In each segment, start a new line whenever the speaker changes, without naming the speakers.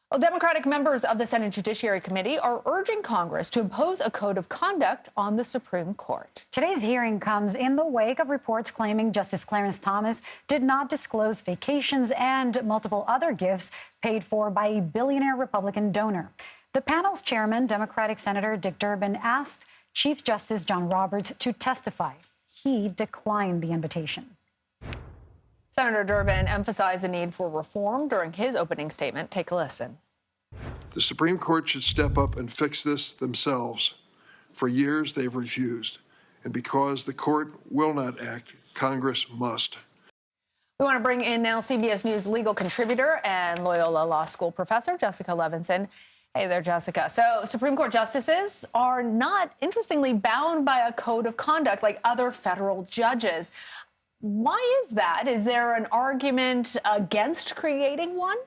Well, Democratic members of the Senate Judiciary Committee are urging Congress to impose a code of conduct on the Supreme Court.
Today's hearing comes in the wake of reports claiming Justice Clarence Thomas did not disclose vacations and multiple other gifts paid for by a billionaire Republican donor. The panel's chairman, Democratic Senator Dick Durbin, asked Chief Justice John Roberts to testify. He declined the invitation.
Senator Durbin emphasized the need for reform during his opening statement. Take a listen.
The Supreme Court should step up and fix this themselves. For years, they've refused. And because the court will not act, Congress must.
We want to bring in now CBS News legal contributor and Loyola Law School professor Jessica Levinson. Hey there, Jessica. So Supreme Court justices are not, interestingly, bound by a code of conduct like other federal judges. Why is that? Is there an argument against creating one?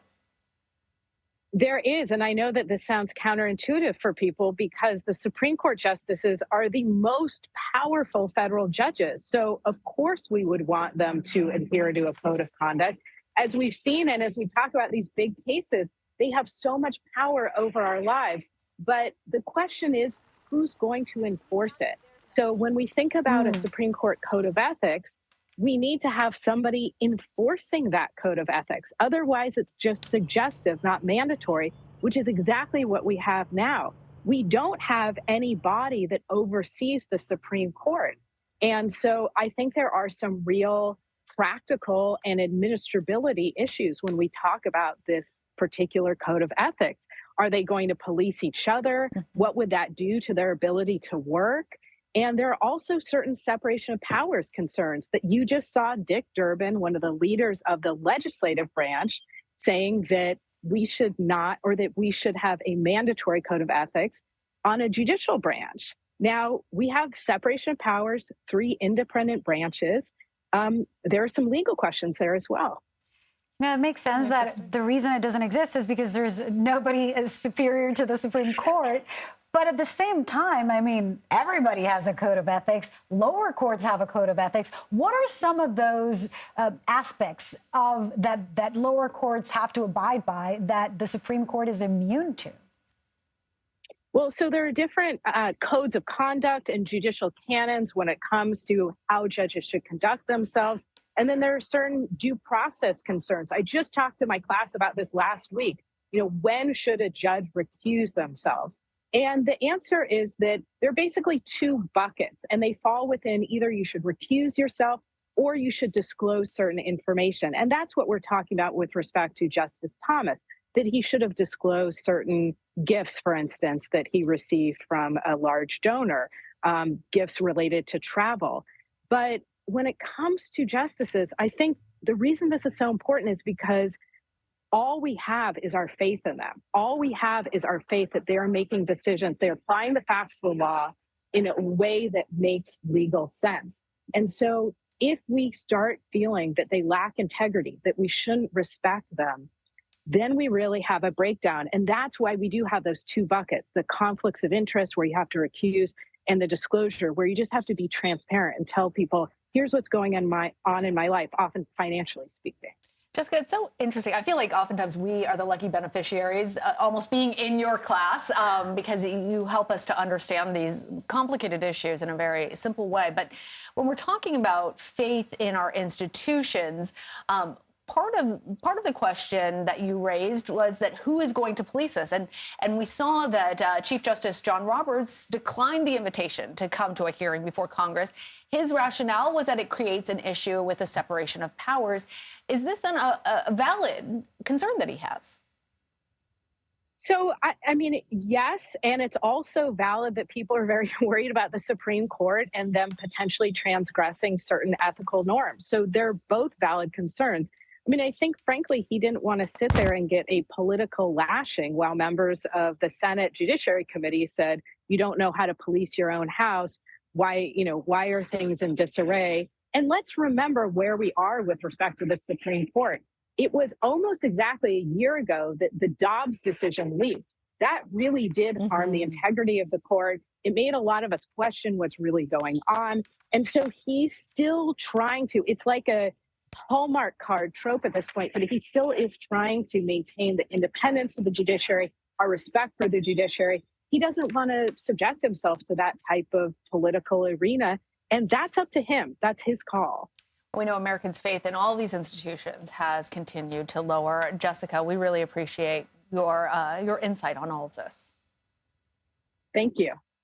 There is, and I know that this sounds counterintuitive for people because the Supreme Court justices are the most powerful federal judges. So, of course, we would want them to adhere to a code of conduct. As we've seen, and as we talk about these big cases, they have so much power over our lives. But the question is, who's going to enforce it? So when we think about a Supreme Court code of ethics, we need to have somebody enforcing that code of ethics. Otherwise, it's just suggestive, not mandatory, which is exactly what we have now. We don't have any body that oversees the Supreme Court. And so I think there are some real practical and administrability issues when we talk about this particular code of ethics. Are they going to police each other? What would that do to their ability to work? And there are also certain separation of powers concerns that you just saw Dick Durbin, one of the leaders of the legislative branch, saying that we should not, or that we should have a mandatory code of ethics on a judicial branch. Now, we have separation of powers, 3 independent branches. There are some legal questions there as well.
Now, it makes sense that the reason it doesn't exist is because there's nobody as superior to the Supreme Court. But at the same time, I mean, everybody has a code of ethics. Lower courts have a code of ethics. What are some of those aspects of that lower courts have to abide by that the Supreme Court is immune to?
Well, so there are different codes of conduct and judicial canons when it comes to how judges should conduct themselves. And then there are certain due process concerns. I just talked to my class about this last week. You know, when should a judge recuse themselves? And the answer is that there are basically 2 buckets, and they fall within either you should recuse yourself or you should disclose certain information. And that's what we're talking about with respect to Justice Thomas, that he should have disclosed certain gifts, for instance, that he received from a large donor, gifts related to travel. But when it comes to justices, I think the reason this is so important is because all we have is our faith in them. All we have is our faith that they are making decisions. They're applying the facts of the law in a way that makes legal sense. And so if we start feeling that they lack integrity, that we shouldn't respect them, then we really have a breakdown. And that's why we do have those 2 buckets, the conflicts of interest where you have to recuse and the disclosure where you just have to be transparent and tell people, here's what's going on in my life, often financially speaking.
Jessica, it's so interesting. I feel like oftentimes we are the lucky beneficiaries, almost being in your class, because you help us to understand these complicated issues in a very simple way. But when we're talking about faith in our institutions, part of the question that you raised was that who is going to police this? And we saw that Chief Justice John Roberts declined the invitation to come to a hearing before Congress. His rationale was that it creates an issue with the separation of powers. Is this then a valid concern that he has?
So, I mean, yes, and it's also valid that people are very worried about the Supreme Court and them potentially transgressing certain ethical norms. So they're both valid concerns. I mean, I think, frankly, he didn't want to sit there and get a political lashing while members of the Senate Judiciary Committee said, you don't know how to police your own house. Why are things in disarray? And let's remember where we are with respect to the Supreme Court. It was almost exactly a year ago that the Dobbs decision leaked. That really did harm the integrity of the court. It made a lot of us question what's really going on. And so he's still trying to, it's like a Hallmark card trope at this point, but he still is trying to maintain the independence of the judiciary, our respect for the judiciary. He doesn't want to subject himself to that type of political arena, and that's up to him. That's his call.
We know Americans' faith in all these institutions has continued to lower. Jessica, we really appreciate your insight on all of this.
Thank you.